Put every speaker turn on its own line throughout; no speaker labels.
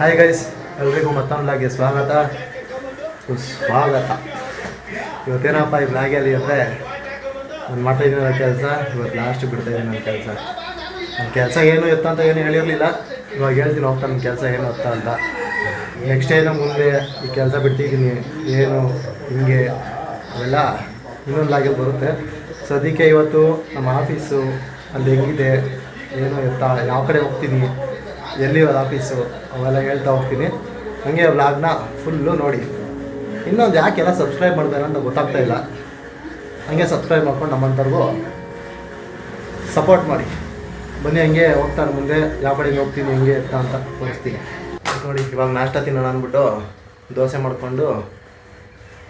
Hi guys, ಎಲ್ರಿಗೂ ಮತ್ತೊಂದು ಬ್ಲಾಗ್ಗೆ ಸ್ವಾಗತ. ಇವತ್ತೇನಪ್ಪ ಈ ಬ್ಲಾಗಲ್ಲಿ ಅಂದರೆ ನಾನು ಮಾಡ್ತಾಯಿದ್ದೀನಿ ಕೆಲಸ. ಇವತ್ತು ಲಾಸ್ಟ್ ಬಿಡ್ತಾಯಿದ್ದೀನಿ ನನ್ನ ಕೆಲಸ. ನನ್ನ ಕೆಲಸ ಏನು ಎತ್ತಂತ ಏನು ಹೇಳಿರಲಿಲ್ಲ. ಇವಾಗ ಹೇಳ್ತೀನಿ ಹೋಗ್ತಾ ನನ್ನ ಕೆಲಸ ಏನು ಎತ್ತ ಅಂತ. ನೆಕ್ಸ್ಟ್ ಏನೋ ಮುಂದೆ ಈ ಕೆಲಸ ಬಿಡ್ತಿದ್ದೀನಿ ಏನು ಹಿಂಗೆ ಅವೆಲ್ಲ ಇನ್ನೊಂದು ಬ್ಲಾಗಲ್ಲಿ ಬರುತ್ತೆ. ಸದ್ಯಕ್ಕೆ ಇವತ್ತು ನಮ್ಮ ಆಫೀಸು ಅಲ್ಲಿ ಹೆಂಗಿದೆ, ಏನು ಎತ್ತ, ಯಾವ ಕಡೆ ಹೋಗ್ತೀನಿ, ಎಲ್ಲಿರೋದು ಆಫೀಸು, ಅವೆಲ್ಲ ಹೇಳ್ತಾ ಹೋಗ್ತೀನಿ. ಹಾಗೆ ವ್ಲಾಗ್ನ ಫುಲ್ಲು ನೋಡಿ. ಇನ್ನೊಂದು ಯಾಕೆಲ್ಲ ಸಬ್ಸ್ಕ್ರೈಬ್ ಮಾಡ್ತಾರೆ ಅಂತ ಗೊತ್ತಾಗ್ತಾ ಇಲ್ಲ. ಹಾಗೆ ಸಬ್ಸ್ಕ್ರೈಬ್ ಮಾಡ್ಕೊಂಡು ನಮ್ಮಂಥವ್ರಿಗೂ ಸಪೋರ್ಟ್ ಮಾಡಿ. ಬನ್ನಿ ಹಂಗೆ ಹೋಗ್ತಾನೆ ಮುಂದೆ ಯಾವ ಕಡೆ ಹೋಗ್ತೀನಿ ಹೆಂಗೆ ಎತ್ತ ಅಂತ ತೋರಿಸ್ತೀನಿ ನೋಡಿ. ಇವಾಗ ನಾಷ್ಟ ತಿನ್ನೋಣ ಅಂದ್ಬಿಟ್ಟು ದೋಸೆ ಮಾಡಿಕೊಂಡು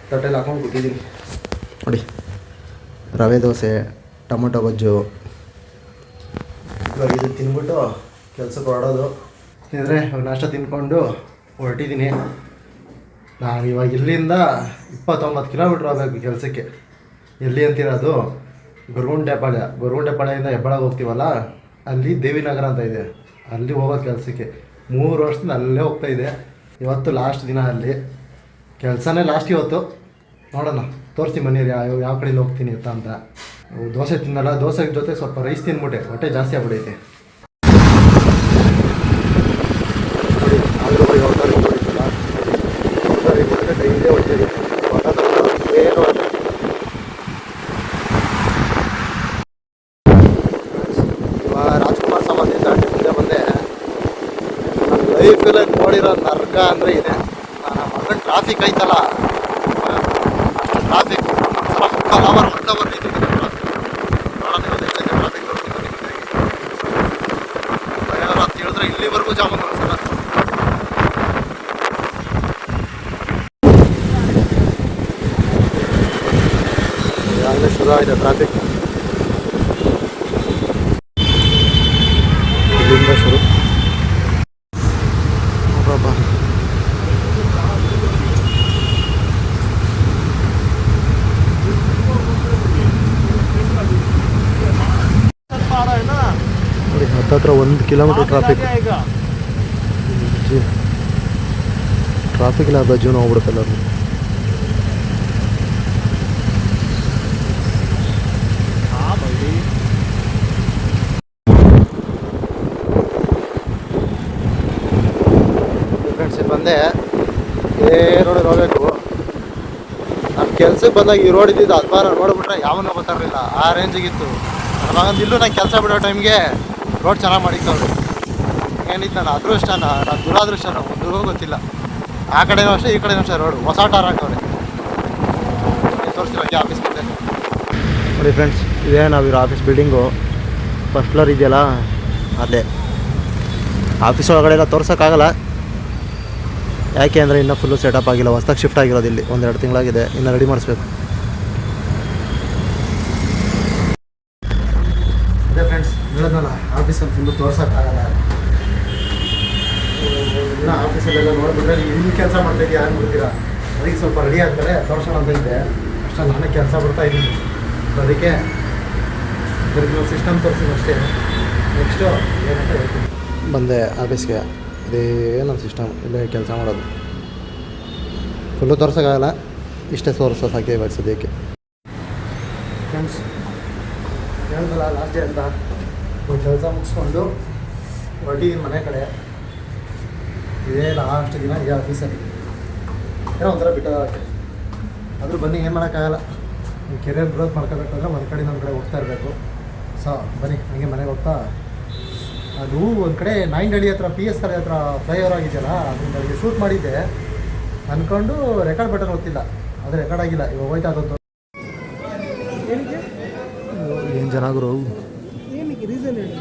ತಟ್ಟೆಲಿ ಹಾಕೊಂಡು ಕೂತಿದ್ದೀನಿ ನೋಡಿ. ರವೆ ದೋಸೆ, ಟೊಮೊಟೊ ಗೊಜ್ಜು. ಇವಾಗ ಇದು ತಿಂದ್ಬಿಟ್ಟು ಕೆಲಸಕ್ಕೆ ಹೊರಡೋದು. ಅಂದರೆ ಇವಾಗ ನಾಷ್ಟ ತಿಂದ್ಕೊಂಡು ಹೊರಟಿದ್ದೀನಿ. ನಾನು ಇವಾಗ ಇಲ್ಲಿಂದ 29 ಕಿಲೋಮೀಟ್ರ್ ಹೋಗಬೇಕು ಕೆಲಸಕ್ಕೆ. ಎಲ್ಲಿ ಅಂತಿರೋದು ಗೊರಗುಂಟೆಪಾಳ್ಯದಿಂದ ಹೆಬ್ಬಾಳಗೆ ಹೋಗ್ತೀವಲ್ಲ, ಅಲ್ಲಿ ದೇವಿನಗರ ಅಂತ ಇದೆ, ಅಲ್ಲಿ ಹೋಗೋದು ಕೆಲಸಕ್ಕೆ. 3 ವರ್ಷದಿಂದ ಅಲ್ಲೇ ಹೋಗ್ತಾಯಿದ್ದೆ. ಇವತ್ತು ಲಾಸ್ಟ್ ದಿನ ಅಲ್ಲಿ ಕೆಲಸನೇ ಲಾಸ್ಟ್. ಇವತ್ತು ನೋಡೋಣ, ತೋರಿಸ್ತೀನಿ ಮನೆಯವ್ರು ಯಾವ ಕಡೆಯಿಂದ ಹೋಗ್ತೀನಿ ಅಂತ. ದೋಸೆ ತಿನ್ನಲ್ಲ, ದೋಸೆ ಜೊತೆ ಸ್ವಲ್ಪ ರೈಸ್ ತಿನ್ಬಿಟ್ಟೆ, ಹೊಟ್ಟೆ ಜಾಸ್ತಿ ಆಗ್ಬಿಡೈತೆ. ರಾಜ್ಕುಮಾರ್ ಸಮಾಧಿ ದಾಟಿ ಮುಂದೆ ಬಂದೆ. ನನ್ನ ಲೈಫಲ್ಲಿ ನೋಡಿರೋ ನರ್ಕ ಅಂದರೆ ಇದೆ. ನಾನು ಮಗನ ಟ್ರಾಫಿಕ್ ಐತಲ್ಲ, ಅಷ್ಟು ಟ್ರಾಫಿಕ್. ಒಂದ್ಸಲ 1 ಅವರ್ ನಿಂತಿದ್ದೀನಿ ಟ್ರಾಫಿಕ್. ನೋಡೋಣ ಹೆಚ್ಚೈತೆ ಟ್ರಾಫಿಕ್ ತೋರಿಸ್ತೀನಿ ನಿಮಗೆ. ಯಾರು ಅಂತ ಹೇಳಿದ್ರೆ ಇಲ್ಲಿವರೆಗೂ ಜಾಮೂನು ಒಂದ್ಸಲ. ಆಗಲೇ ಶುರು ಆಗಿದೆ ಟ್ರಾಫಿಕ್. ಇಲ್ಲಿಂದ ಶುರು. ಬಾಬಾ ನೋಡಿ, ಹತ್ತತ್ರ 1 ಕಿಲೋಮೀಟ್ರ್ ಟ್ರಾಫಿಕ್. ಟ್ರಾಫಿಕ್ ಇಲ್ಲ, ಅರ್ಧ ಜೀವನ ಹೋಗ್ಬಿಡುತ್ತಲ್ಲ. ಫ್ರೆಂಡ್ಸ್, ಇಲ್ಲಿ ಬಂದೆ. ಇದೇ ರೋಡಿಗೆ ಹೋಗ್ಬೇಕು. ನಮ್ಮ ಕೆಲ್ಸಕ್ಕೆ ಬಂದಾಗ ಈ ರೋಡ್ ಇದ್ದಿದ್ದು 16 ನೋಡ್ಬಿಟ್ರೆ ಯಾವನೂ ಗೊತ್ತಾಗಲಿಲ್ಲ, ಆ ರೇಂಜಿಗಿತ್ತು. ನಮಗಂದು ಇಲ್ಲೂ ನಾನು ಕೆಲಸ ಬಿಡೋ ಟೈಮ್ಗೆ ರೋಡ್ ಚೆನ್ನಾಗಿ ಮಾಡಿತ್ತವ್ರು. ಏನಿತ್ತು ನನ್ನ ಅದೃಷ್ಟನ, ನನ್ನ ದುರಾದೃಷ್ಟನ ಒಂದೂ ಗೊತ್ತಿಲ್ಲ. ಆ ಕಡೆನೂ ಅಷ್ಟೇ, ಈ ಕಡೆನೂ ಅಷ್ಟೇ. ರೋಡು ಹೊಸ ಟಾರ್ ಹಾಕವ್ರೆ. ತೋರಿಸ್ತೀವಿ ಹಂಗೆ ಆಫೀಸ್ ಮುಂದೆ ನೋಡಿ. ಫ್ರೆಂಡ್ಸ್, ಇದೇ ನಾವಿರೋ ಆಫೀಸ್ ಬಿಲ್ಡಿಂಗು. ಫಸ್ಟ್ ಫ್ಲೋರ್ ಇದೆಯಲ್ಲ, ಅದೇ ಆಫೀಸ್ ಒಳಗಡೆ ಎಲ್ಲ ತೋರ್ಸೋಕ್ಕಾಗಲ್ಲ. ಯಾಕೆ ಅಂದರೆ ಇನ್ನೂ ಫುಲ್ಲು ಸೆಟಪ್ ಆಗಿಲ್ಲ, ಹೊಸ್ದಾಗಿ ಶಿಫ್ಟ್ ಆಗಿರೋದು. ಇಲ್ಲಿ 1-2 ತಿಂಗಳಾಗಿದೆ, ಇನ್ನು ರೆಡಿ ಮಾಡಿಸ್ಬೇಕು. ಅದೇ ಫ್ರೆಂಡ್ಸ್ ಹೇಳೋದಲ್ಲ, ಆಫೀಸಲ್ಲಿ ಫುಲ್ಲು ತೋರ್ಸೋಕ್ಕಾಗಲ್ಲ. ಇನ್ನೂ ಆಫೀಸಲ್ಲೆಲ್ಲ ನೋಡಿಬಿಟ್ರೆ ಇಲ್ಲಿ ಕೆಲಸ ಮಾಡ್ತಾಯಿದ್ದೀಯ ಅಂದ್ಬಿಡ್ತೀರಾ. ಅದಕ್ಕೆ ಸ್ವಲ್ಪ ರೆಡಿ ಆಗ್ತಾರೆ, ತೋರ್ಸೋಣ ಅಂತ ಇದ್ದೆ. ಅಷ್ಟರಲ್ಲಿ ನಾನೇ ಕೆಲಸ ಬರ್ತಾಯಿದ್ದೀನಿ. ಅದಕ್ಕೆ ಸಿಸ್ಟಮ್ ತೋರಿಸ್ತೀನಿ ಅಷ್ಟೇ. ನೆಕ್ಸ್ಟು ಏನಂತ ಹೇಳ್ತೀನಿ. ಬಂದೆ ಆಫೀಸ್ಗೆ. ಇದೇ ನಮ್ಮ ಸಿಸ್ಟಮ್, ಇಲ್ಲೇ ಕೆಲಸ ಮಾಡೋದು. ಫುಲ್ಲು ತೋರ್ಸೋಕ್ಕಾಗಲ್ಲ, ಇಷ್ಟೇ ತೋರಿಸೋ ಸಾಕೆ ಇವಾಗ ಸದ್ಯಕ್ಕೆ. ಫ್ರೆಂಡ್ಸ್ ಹೇಳಿದ್ರಲ್ಲ ಲಾಸ್ಟ್ ಡೇ ಅಂತ, ಕೆಲಸ ಮುಗಿಸ್ಕೊಂಡು ಹೊರಟಿದ್ದೀನಿ ಮನೆ ಕಡೆ. ಇದೇ ಲಾಸ್ಟ್ ದಿನ ಈ ಆಫೀಸಲ್ಲಿ. ಏನೋ ಒಂಥರ ಬಿಟ್ಟೋದಕ್ಕೆ. ಆದರೂ ಬನ್ನಿ, ಏನು ಮಾಡೋಕ್ಕಾಗಲ್ಲ. ಈ ಕೆರಿಯರ್ ಗ್ರೋತ್ ಮಾಡ್ಕೋಬೇಕಂದ್ರೆ ಒಂದು ಕಡೆ ನಮ್ಮ ಕಡೆ ಹೋಗ್ತಾ ಇರಬೇಕು. ಸೊ ಬನ್ನಿ ಹಂಗೆ ಮನೆಗೆ ಹೋಗ್ತಾ. ಅದು ಒಂದು ಕಡೆ ನಾಯಿಂಡಹಳ್ಳಿ ಹತ್ರ PS ಕಾಲೇಜ್ ಹತ್ರ ಫ್ಲೈಓವರ್ ಆಗಿದೆಯಲ್ಲ, ಅದರಿಂದ ಶೂಟ್ ಮಾಡಿದ್ದೆ ಅಂದ್ಕೊಂಡು ರೆಕಾರ್ಡ್ ಬಟನ್ ಗೊತ್ತಿಲ್ಲ, ಅದು ರೆಕಾರ್ಡ್ ಆಗಿಲ್ಲ. ಇವಾಗ ಹೋಯ್ತಾ ಅದಂತ. ಏನು ಜನಾಗರು
ಏನಕ್ಕೆ ರೀಸನ್ ಹೇಳಿ.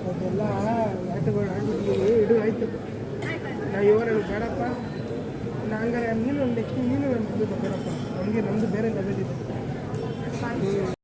ಅದೆಲ್ಲ ಆಟಗಳು ಆಡ್ಬಿಟ್ಟು ಇಡು ಆಯ್ತು. ನಾವು ಇವಾಗ ಬೇಡಪ್ಪ, ಹಂಗಾರೆ ನೀನು ನೆಕ್ಸ್ಟ್ ನೀನು ಬೇಡಪ್ಪ. ನಮಗೆ ನಮ್ಮದು ಬೇರೆ ಲೆವೆಲ್ ಇದೆ.